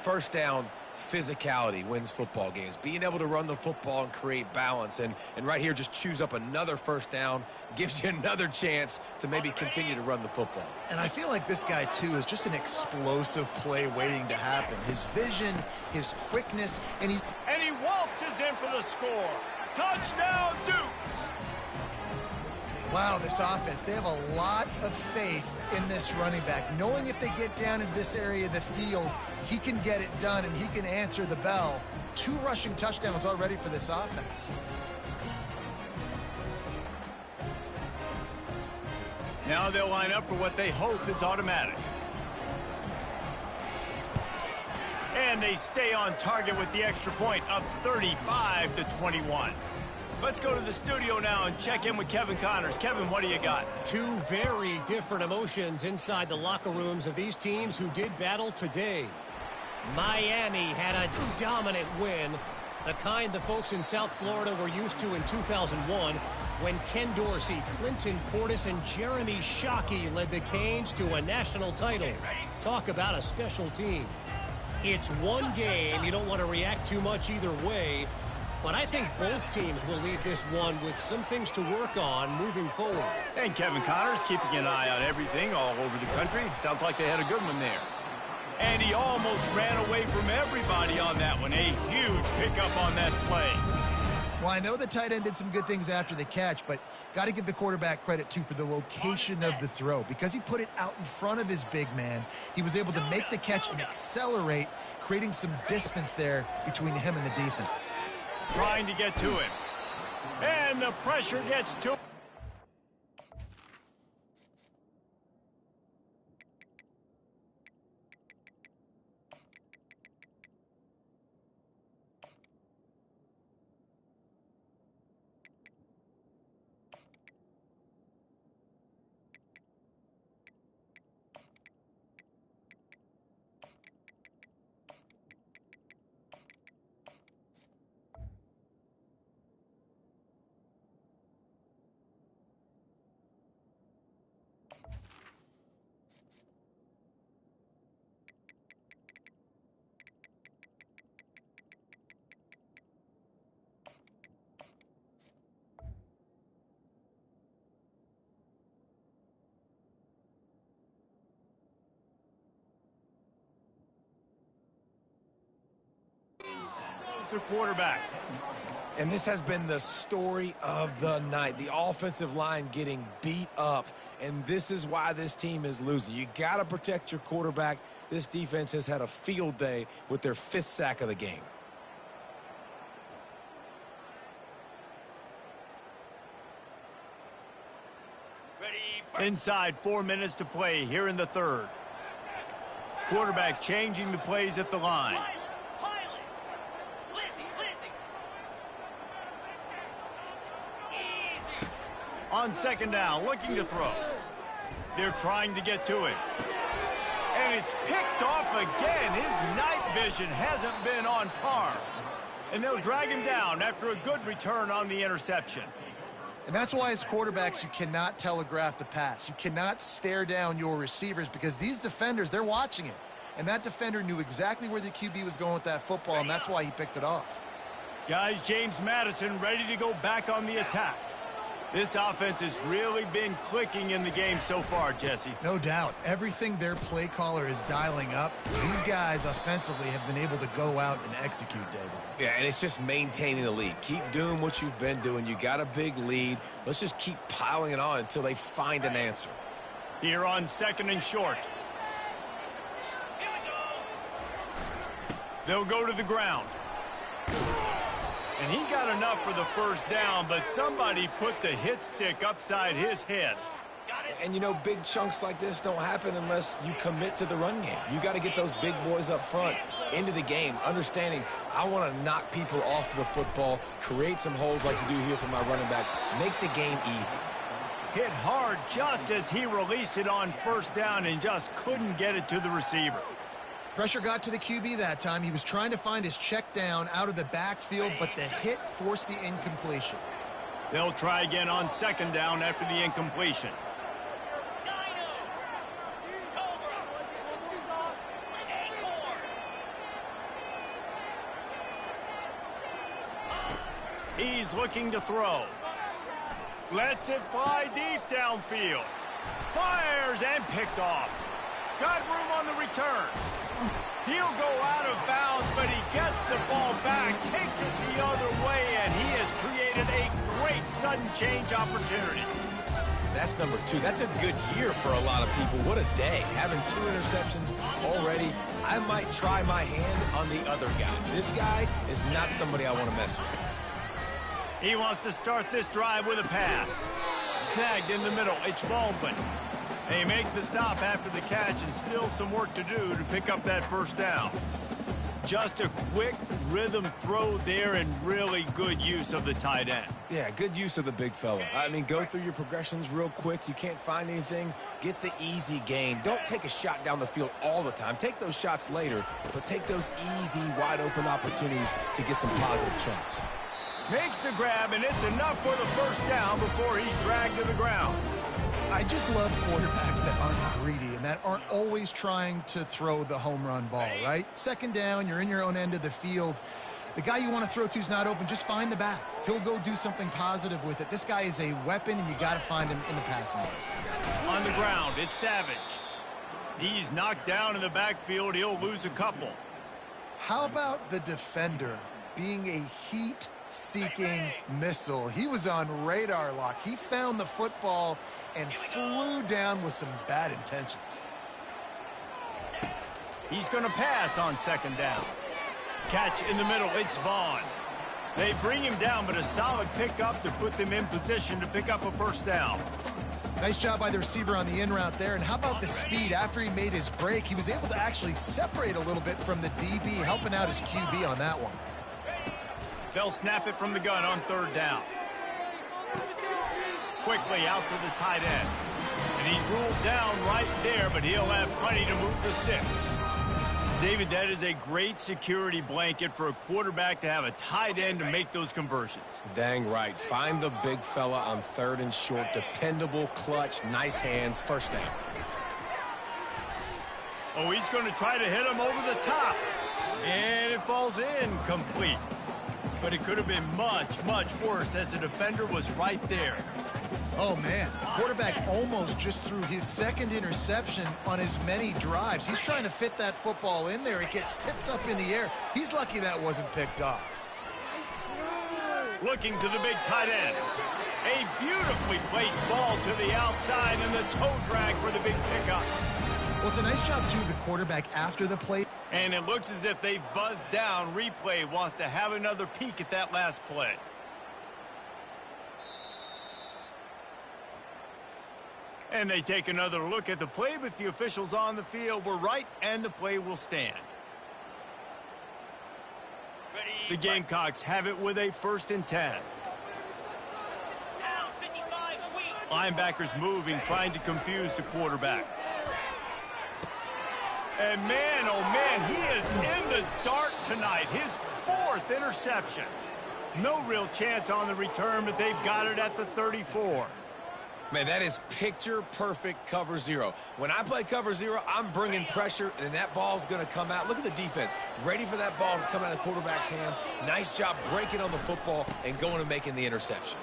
Speaker 3: First down, physicality wins football games. Being able to run the football and create balance. And right here, just choose up another first down, gives you another chance to maybe continue to run the football.
Speaker 2: And I feel like this guy, too, is just an explosive play waiting to happen. His vision, his quickness, and he
Speaker 1: waltzes in for the score. Touchdown, Dukes!
Speaker 2: Wow, this offense, they have a lot of faith in this running back, knowing if they get down into this area of the field, he can get it done and he can answer the bell. 2 rushing touchdowns already for this offense.
Speaker 1: Now they'll line up for what they hope is automatic. And they stay on target with the extra point, up 35-21. Let's go to the studio now and check in with Kevin Connors. Kevin, what do you got?
Speaker 5: 2 very different emotions inside the locker rooms of these teams who did battle today. Miami had a dominant win, the kind the folks in South Florida were used to in 2001 when Ken Dorsey, Clinton Portis, and Jeremy Shockey led the Canes to a national title. Talk about a special team. It's one game. You don't want to react too much either way. But I think both teams will leave this one with some things to work on moving forward.
Speaker 1: And Kevin Connors keeping an eye on everything all over the country. Sounds like they had a good one there. And he almost ran away from everybody on that one. A huge pickup on that play.
Speaker 2: Well, I know the tight end did some good things after the catch, but got to give the quarterback credit, too, for the location of the throw. Because he put it out in front of his big man, he was able to make the catch and accelerate, creating some distance there between him and the defense.
Speaker 1: Trying to get to him. And the pressure gets to him. The quarterback.
Speaker 3: And this has been the story of the night. The offensive line getting beat up, and this is why this team is losing. You got to protect your quarterback. This defense has had a field day with their 5th sack of the game.
Speaker 1: Inside 4 minutes to play here in the 3rd. Quarterback changing the plays at the line. On 2nd down, looking to throw. They're trying to get to it. And it's picked off again. His night vision hasn't been on par. And they'll drag him down after a good return on the interception.
Speaker 2: And that's why as quarterbacks, you cannot telegraph the pass. You cannot stare down your receivers because these defenders, they're watching it. And that defender knew exactly where the QB was going with that football, and that's why he picked it off.
Speaker 1: Guys, James Madison ready to go back on the attack. This offense has really been clicking in the game so far, Jesse.
Speaker 2: No doubt. Everything their play caller is dialing up, these guys offensively have been able to go out and execute, David.
Speaker 3: Yeah, and it's just maintaining the lead. Keep doing what you've been doing. You got a big lead. Let's just keep piling it on until they find an answer.
Speaker 1: Here on 2nd and short. They'll go to the ground. And he got enough for the first down, but somebody put the hit stick upside his head.
Speaker 3: And, you know, big chunks like this don't happen unless you commit to the run game. You got to get those big boys up front into the game, understanding I want to knock people off the football, create some holes like you do here for my running back, make the game easy.
Speaker 1: Hit hard just as he released it on first down and just couldn't get it to the receiver.
Speaker 2: Pressure got to the QB that time. He was trying to find his check down out of the backfield, but the hit forced the incompletion.
Speaker 1: They'll try again on second down after the incompletion. He's looking to throw. Lets it fly deep downfield. Fires and picked off. Got room on the return. He'll go out of bounds, but he gets the ball back, takes it the other way, and he has created a great sudden change opportunity.
Speaker 3: That's number 2. That's a good year for a lot of people. What a day. Having 2 interceptions already. I might try my hand on the other guy. This guy is not somebody I want to mess with.
Speaker 1: He wants to start this drive with a pass. Snagged in the middle. It's Baldwin. They make the stop after the catch, and still some work to do to pick up that first down. Just a quick rhythm throw there and really good use of the tight end.
Speaker 3: Yeah, good use of the big fella. I mean, go through your progressions real quick. You can't find anything. Get the easy gain. Don't take a shot down the field all the time. Take those shots later, but take those easy, wide-open opportunities to get some positive chunks.
Speaker 1: Makes the grab, and it's enough for the first down before he's dragged to the ground.
Speaker 2: I just love quarterbacks that aren't greedy and that aren't always trying to throw the home run ball, right? Second down, you're in your own end of the field. The guy you want to throw to is not open. Just find the back. He'll go do something positive with it. This guy is a weapon, and you got to find him in the passing game.
Speaker 1: On the ground, it's Savage. He's knocked down in the backfield. He'll lose a couple.
Speaker 2: How about the defender being a heat-seeking missile? He was on radar lock. He found the football and flew down with some bad intentions.
Speaker 1: He's going to pass on second down. Catch in the middle, it's Vaughn. They bring him down, but a solid pickup to put them in position to pick up a first down.
Speaker 2: Nice job by the receiver on the in route there. And how about the speed? After he made his break, he was able to actually separate a little bit from the DB, helping out his QB on that one.
Speaker 1: They'll snap it from the gun on third down. Quickly out to the tight end. And he's ruled down right there, but he'll have plenty to move the sticks. David, that is a great security blanket for a quarterback to have a tight end to make those conversions.
Speaker 3: Dang right. Find the big fella on third and short. Dependable, clutch, nice hands, first down.
Speaker 1: Oh, he's going to try to hit him over the top. And it falls in complete. But it could have been much, much worse as the defender was right there.
Speaker 2: Oh, man. Quarterback almost just threw his second interception on as many drives. He's trying to fit that football in there. It gets tipped up in the air. He's lucky that wasn't picked off.
Speaker 1: Looking to the big tight end. A beautifully placed ball to the outside and the toe drag for the big pickup.
Speaker 2: Well, it's a nice job, too, of the quarterback after the play.
Speaker 1: And it looks as if they've buzzed down. Replay wants to have another peek at that last play. And they take another look at the play, but the officials on the field were right, and the play will stand. The Gamecocks have it with a 1st and 10. Linebackers moving, trying to confuse the quarterback. And man, oh man, he is in the dark tonight. His 4th interception. No real chance on the return, but they've got it at the 34.
Speaker 3: Man, that is picture-perfect cover zero. When I play cover zero, I'm bringing pressure, and that ball's going to come out. Look at the defense. Ready for that ball to come out of the quarterback's hand. Nice job breaking on the football and going and making the interception.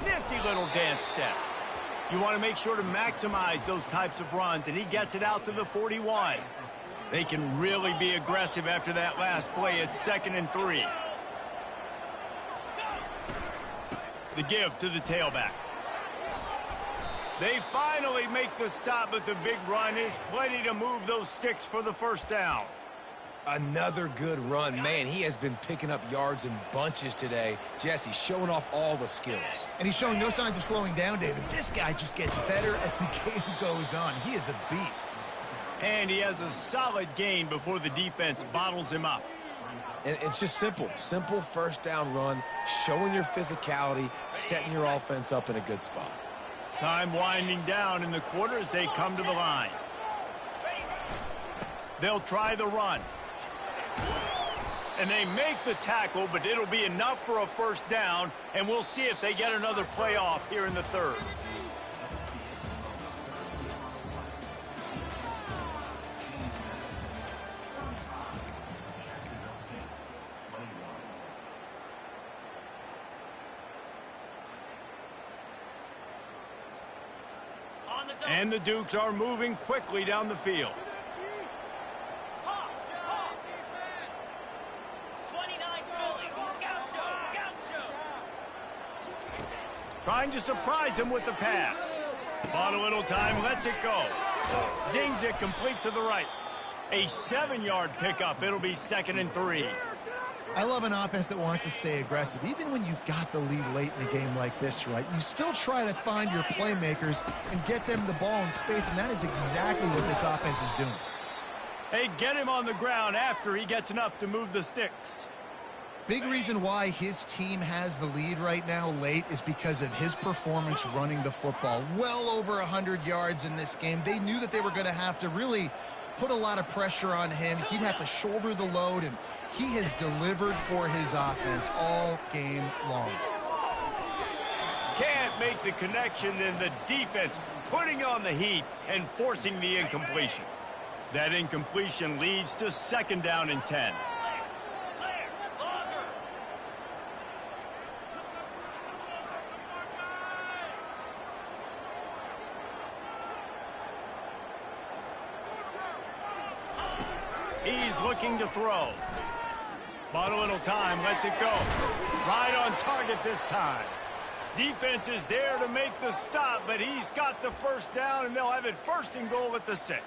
Speaker 1: Nifty little dance step. You want to make sure to maximize those types of runs, and he gets it out to the 41. They can really be aggressive after that last play. It's 2nd and 3. The give to the tailback. They finally make the stop, but the big run is plenty to move those sticks for the first down.
Speaker 3: Another good run. Man, he has been picking up yards in bunches today. Jesse showing off all the skills.
Speaker 2: And he's showing no signs of slowing down, David. This guy just gets better as the game goes on. He is a beast.
Speaker 1: And he has a solid gain before the defense bottles him up.
Speaker 3: And it's just simple. Simple first down run, showing your physicality, setting your offense up in a good spot.
Speaker 1: Time winding down in the quarter as they come to the line. They'll try the run. And they make the tackle, but it'll be enough for a first down, and we'll see if they get another play off here in the third. And the Dukes are moving quickly down the field. Trying to surprise him with the pass. Bought a little time, lets it go. Zings it complete to the right. A 7-yard pickup. It'll be 2nd and 3.
Speaker 2: I love an offense that wants to stay aggressive. Even when you've got the lead late in a game like this, right, you still try to find your playmakers and get them the ball in space, and that is exactly what this offense is doing.
Speaker 1: Hey, get him on the ground after he gets enough to move the sticks.
Speaker 2: Big reason why his team has the lead right now late is because of his performance running the football. Well over 100 yards in this game. They knew that they were going to have to really put a lot of pressure on him. He'd have to shoulder the load, and he has delivered for his offense all game long.
Speaker 1: Can't make the connection, and the defense putting on the heat and forcing the incompletion. That incompletion leads to 2nd down and 10. He's looking to throw. Bought a little time, lets it go. Right on target this time. Defense is there to make the stop, but he's got the first down, and they'll have it 1st and goal at the 6.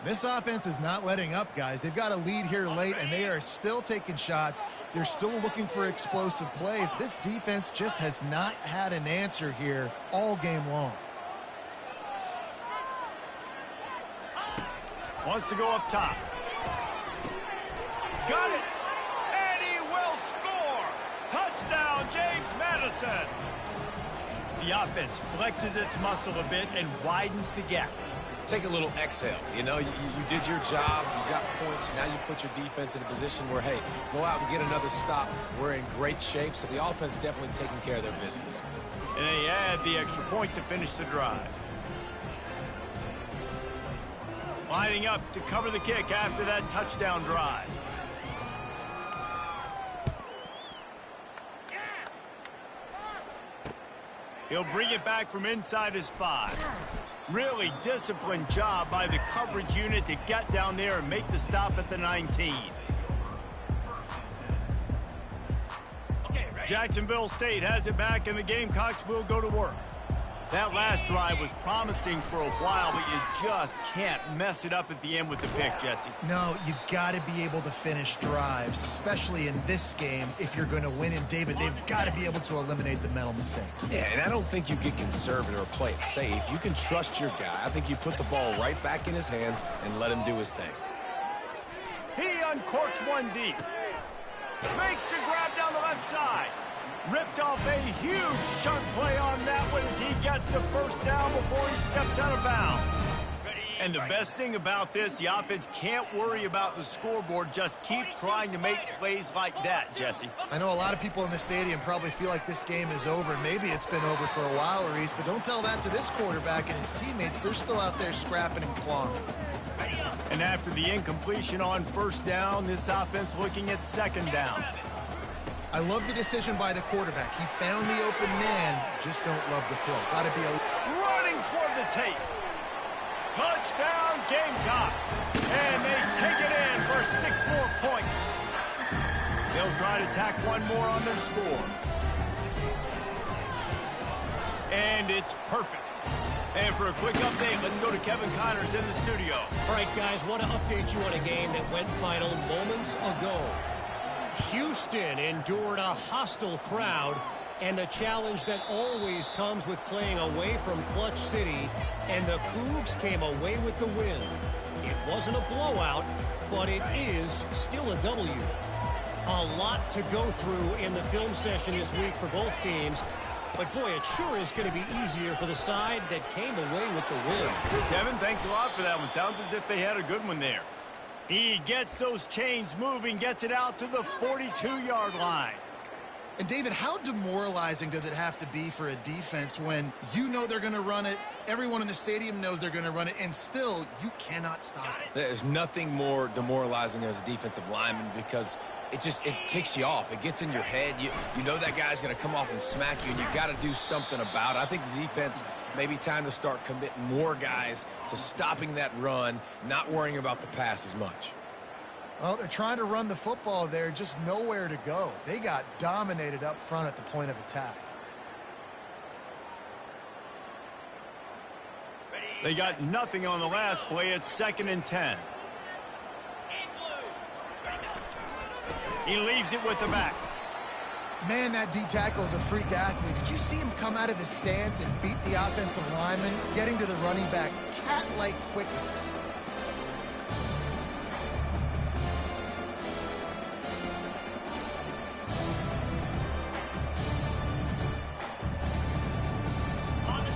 Speaker 2: This offense is not letting up, guys. They've got a lead here late, and they are still taking shots. They're still looking for explosive plays. This defense just has not had an answer here all game long.
Speaker 1: Wants to go up top. Got it! And he will score! Touchdown, James Madison! The offense flexes its muscle a bit and widens the gap.
Speaker 3: Take a little exhale. You know, you did your job. You got points. Now you put your defense in a position where, hey, go out and get another stop. We're in great shape, so the offense definitely taking care of their business.
Speaker 1: And they add the extra point to finish the drive. Lining up to cover the kick after that touchdown drive. He'll bring it back from inside his 5. Really disciplined job by the coverage unit to get down there and make the stop at the 19. Jacksonville State has it back, and the Gamecocks will go to work. That last drive was promising for a while, but you just can't mess it up at the end with the pick, Jesse.
Speaker 2: No, you got to be able to finish drives, especially in this game if you're going to win. And, David, they've got to be able to eliminate the mental mistakes.
Speaker 3: Yeah, and I don't think you get conservative or play it safe. You can trust your guy. I think you put the ball right back in his hands and let him do his thing.
Speaker 1: He uncorks one deep. Makes the grab down the left side. Ripped off a huge chunk play on that one as he gets the first down before he steps out of bounds. And the best thing about this, the offense can't worry about the scoreboard. Just keep trying to make plays like that, Jesse.
Speaker 2: I know a lot of people in the stadium probably feel like this game is over. Maybe it's been over for a while, Reese, but don't tell that to this quarterback and his teammates. They're still out there scrapping and clawing.
Speaker 1: And after the incompletion on first down, this offense looking at 2nd down.
Speaker 2: I love the decision by the quarterback. He found the open man, just don't love the throw. Got to be
Speaker 1: running toward the tape. Touchdown, Gamecock. And they take it in for 6 more points. They'll try to tack one more on their score. And it's perfect. And for a quick update, let's go to Kevin Connors in the studio.
Speaker 5: All right, guys, want to update you on a game that went final moments ago. Houston endured a hostile crowd and the challenge that always comes with playing away from Clutch City, and the Cougs came away with the win. It wasn't a blowout, but it is still a W. A lot to go through in the film session this week for both teams, but boy, it sure is going to be easier for the side that came away with the win.
Speaker 1: Kevin, thanks a lot for that one. Sounds as if they had a good one there. He gets those chains moving, gets it out to the 42-yard line.
Speaker 2: And David, how demoralizing does it have to be for a defense when you know they're going to run it, everyone in the stadium knows they're going to run it, and still you cannot stop it?
Speaker 3: There's nothing more demoralizing as a defensive lineman because it ticks you off. It gets in your head. You know that guy's going to come off and smack you, and you've got to do something about it. I think the defense maybe time to start committing more guys to stopping that run, not worrying about the pass as much.
Speaker 2: Well, they're trying to run the football there, just nowhere to go. They got dominated up front at the point of attack.
Speaker 1: They got nothing on the last play. It's 2nd and 10. He leaves it with the back.
Speaker 2: Man, that D-tackle is a freak athlete. Did you see him come out of his stance and beat the offensive lineman, getting to the running back, cat-like quickness?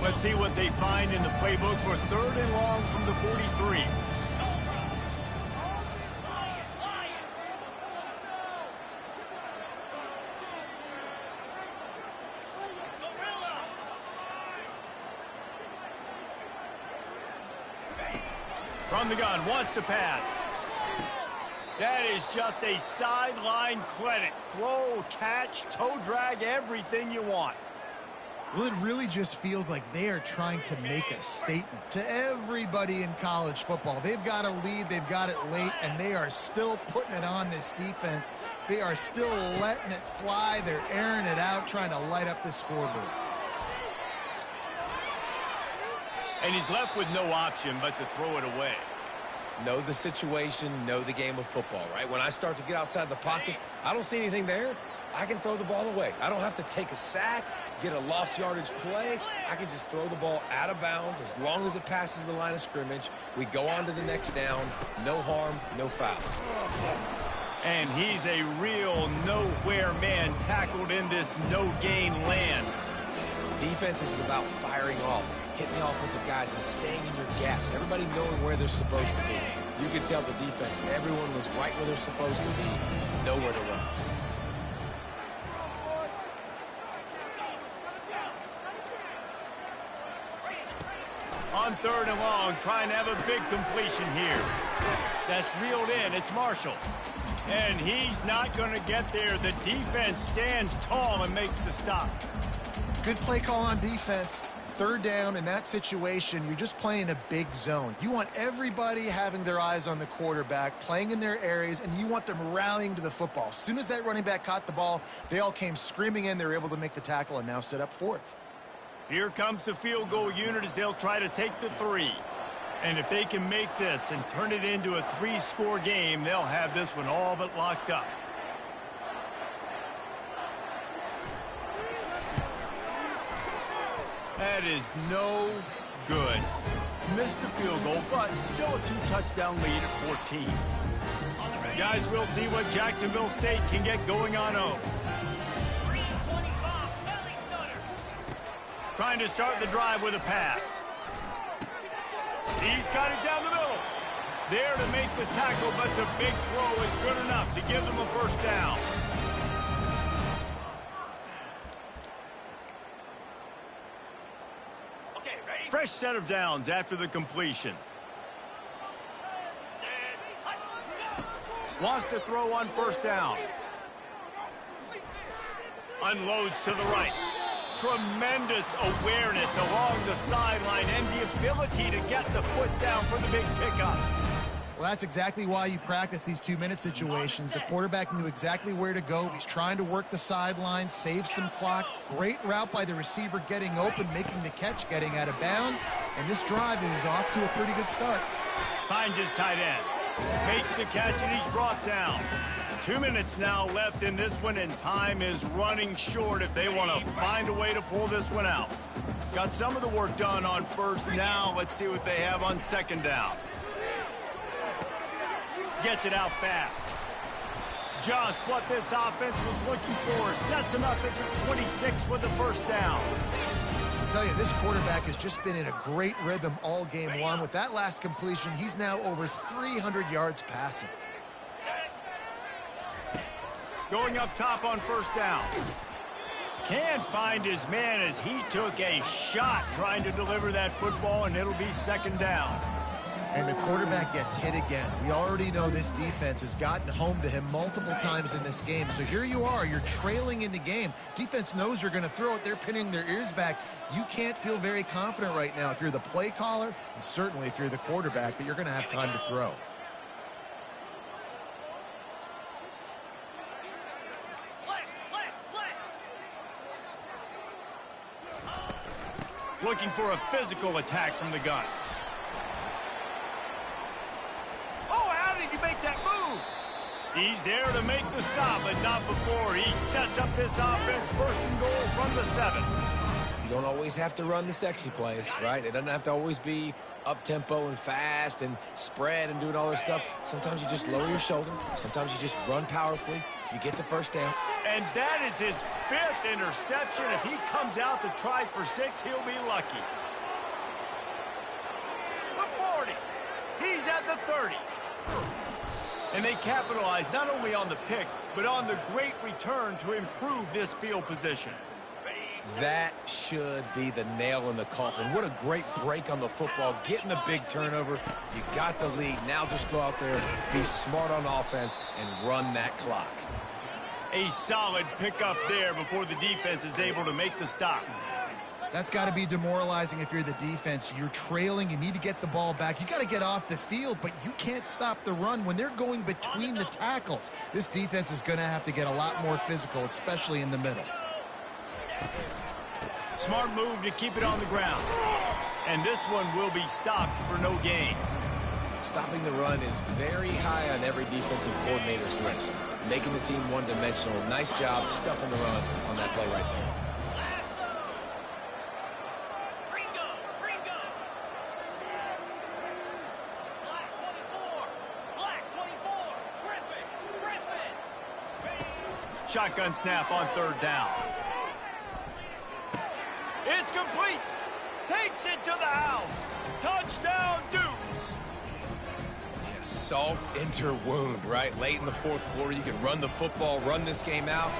Speaker 1: Let's see what they find in the playbook for 3rd and long from the 43. From the gun, wants to pass. That is just a sideline clinic. Throw, catch, toe drag, everything you want.
Speaker 2: Well, it really just feels like they are trying to make a statement to everybody in college football. They've got a lead, they've got it late, and they are still putting it on this defense. They are still letting it fly. They're airing it out, trying to light up the scoreboard.
Speaker 1: And he's left with no option but to throw it away.
Speaker 3: Know the situation, know the game of football, right? When I start to get outside the pocket, I don't see anything there. I can throw the ball away. I don't have to take a sack, get a lost yardage play. I can just throw the ball out of bounds as long as it passes the line of scrimmage. We go on to the next down. No harm, no foul.
Speaker 1: And he's a real nowhere man tackled in this no-gain land.
Speaker 3: Defense is about firing off, hitting the offensive guys and staying in your gaps. Everybody knowing where they're supposed to be. You can tell the defense, everyone was right where they're supposed to be, nowhere to run.
Speaker 1: On 3rd and long, trying to have a big completion here. That's reeled in. It's Marshall. And he's not going to get there. The defense stands tall and makes the stop.
Speaker 2: Good play call on defense. 3rd down in that situation, you're just playing a big zone. You want everybody having their eyes on the quarterback, playing in their areas, and you want them rallying to the football. As soon as that running back caught the ball, they all came screaming in. They were able to make the tackle and now set up 4th.
Speaker 1: Here comes the field goal unit as they'll try to take the 3. And if they can make this and turn it into a 3-score game, they'll have this one all but locked up. That is no good. Missed the field goal, but still a 2-touchdown lead at 14. Guys, we'll see what Jacksonville State can get going on home. Trying to start the drive with a pass. He's got it down the middle. There to make the tackle, but the big throw is good enough to give them a 1st down.
Speaker 4: Okay, ready?
Speaker 1: Fresh set of downs after the completion. Wants to throw on 1st down. Unloads to the right. Tremendous awareness along the sideline and the ability to get the foot down for the big pickup.
Speaker 2: Well, Well, that's exactly why you practice these 2-minute situations. The quarterback knew exactly where to go. He's trying to work the sideline, save some clock. Great route by the receiver getting open, making the catch, getting out of bounds. And this drive is off to a pretty good start.
Speaker 1: Finds his tight end. Makes the catch, and he's brought down. 2 minutes now left in this one, and time is running short if they want to find a way to pull this one out. Got some of the work done on first. Now let's see what they have on second down. Gets it out fast. Just what this offense was looking for. Sets him up at the 26 with the first down.
Speaker 2: I'll tell you, this quarterback has just been in a great rhythm all game long. With that last completion, he's now over 300 yards passing.
Speaker 1: Going up top on first down. Can't find his man as he took a shot trying to deliver that football, and it'll be second down.
Speaker 2: And the quarterback gets hit again. We already know this defense has gotten home to him multiple times in this game. So here you are, you're trailing in the game. Defense knows you're going to throw it. They're pinning their ears back. You can't feel very confident right now if you're the play caller, and certainly if you're the quarterback, that you're going to have time to throw.
Speaker 1: Looking for a physical attack from the gun. Oh, how did he make that move? He's there to make the stop, but not before. He sets up this offense, first and goal from the 7.
Speaker 3: You don't always have to run the sexy plays, right? It doesn't have to always be up-tempo and fast and spread and doing all this stuff. Sometimes you just lower your shoulder. Sometimes you just run powerfully. You get the first down.
Speaker 1: And that is his 5th interception. If he comes out to try for 6, he'll be lucky. The 40. He's at the 30. And they capitalize not only on the pick, but on the great return to improve this field position.
Speaker 3: That should be the nail in the coffin. What a great break on the football. Getting the big turnover. You got the lead. Now just go out there, be smart on offense, and run that clock.
Speaker 1: A solid pickup there before the defense is able to make the stop.
Speaker 2: That's got to be demoralizing if you're the defense. You're trailing. You need to get the ball back. You got to get off the field, but you can't stop the run when they're going between the tackles. This defense is going to have to get a lot more physical, especially in the middle.
Speaker 1: Smart move to keep it on the ground. And this one will be stopped for no gain.
Speaker 3: Stopping the run is very high on every defensive coordinator's list. Making the team one-dimensional. Nice job stuffing the run on that play right there.
Speaker 1: Shotgun snap on third down. It's complete. Takes it to the house. Touchdown, Dukes.
Speaker 3: Yeah, salt into wound, right? Late in the fourth quarter, you can run the football, run this game out.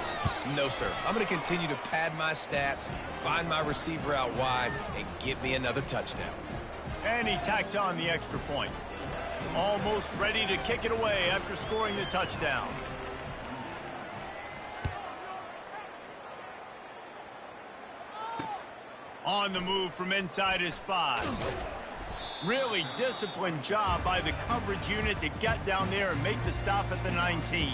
Speaker 3: No, sir. I'm going to continue to pad my stats, find my receiver out wide, and get me another touchdown.
Speaker 1: And he tacks on the extra point. Almost ready to kick it away after scoring the touchdown. On the move from inside his 5. Really disciplined job by the coverage unit to get down there and make the stop at the 19.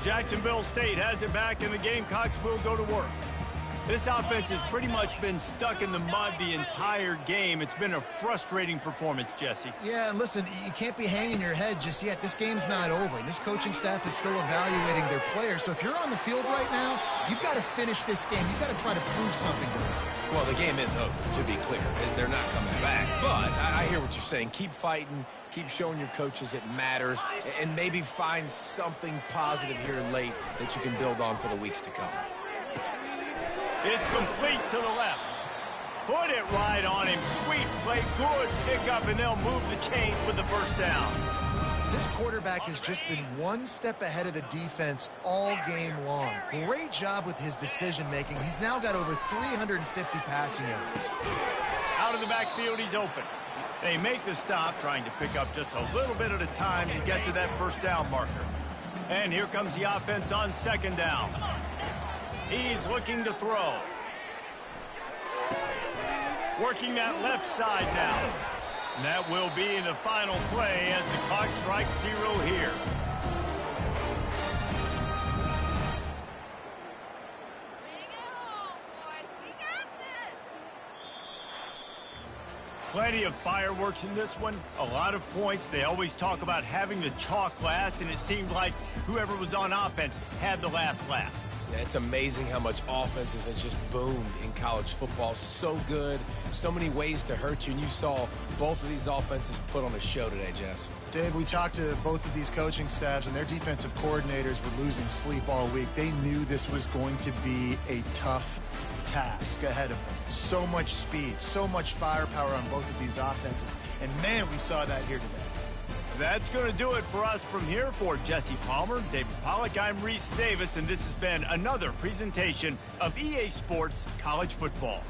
Speaker 1: Jacksonville State has it back, and the Gamecocks will go to work. This offense has pretty much been stuck in the mud the entire game. It's been a frustrating performance, Jesse.
Speaker 2: Yeah, and listen, you can't be hanging your head just yet. This game's not over. This coaching staff is still evaluating their players. So if you're on the field right now, you've got to finish this game. You've got to try to prove something to them.
Speaker 3: Well, the game is over, to be clear. They're not coming back. But I hear what you're saying. Keep fighting. Keep showing your coaches it matters. And maybe find something positive here late that you can build on for the weeks to come.
Speaker 1: It's complete to the left. Put it right on him. Sweet play. Good pickup, and they'll move the chains with the first down.
Speaker 2: This quarterback has just been one step ahead of the defense all game long. Great job with his decision-making. He's now got over 350 passing yards.
Speaker 1: Out of the backfield, he's open. They make the stop, trying to pick up just a little bit at a time to get to that first down marker. And here comes the offense on second down. He's looking to throw. Working that left side now. And that will be in the final play as the clock strikes 0 here. Plenty of fireworks in this one, a lot of points. They always talk about having the chalk last, and it seemed like whoever was on offense had the last laugh.
Speaker 3: Yeah, it's amazing how much offense has just boomed in college football. So good, so many ways to hurt you, and you saw both of these offenses put on a show today, Jess.
Speaker 2: Dave, we talked to both of these coaching staffs, and their defensive coordinators were losing sleep all week. They knew this was going to be a tough task ahead of them. So much speed, so much firepower on both of these offenses. And man, we saw that here today.
Speaker 1: That's going to do it for us from here. For Jesse Palmer, David Pollack, I'm Reese Davis, and this has been another presentation of EA Sports College Football.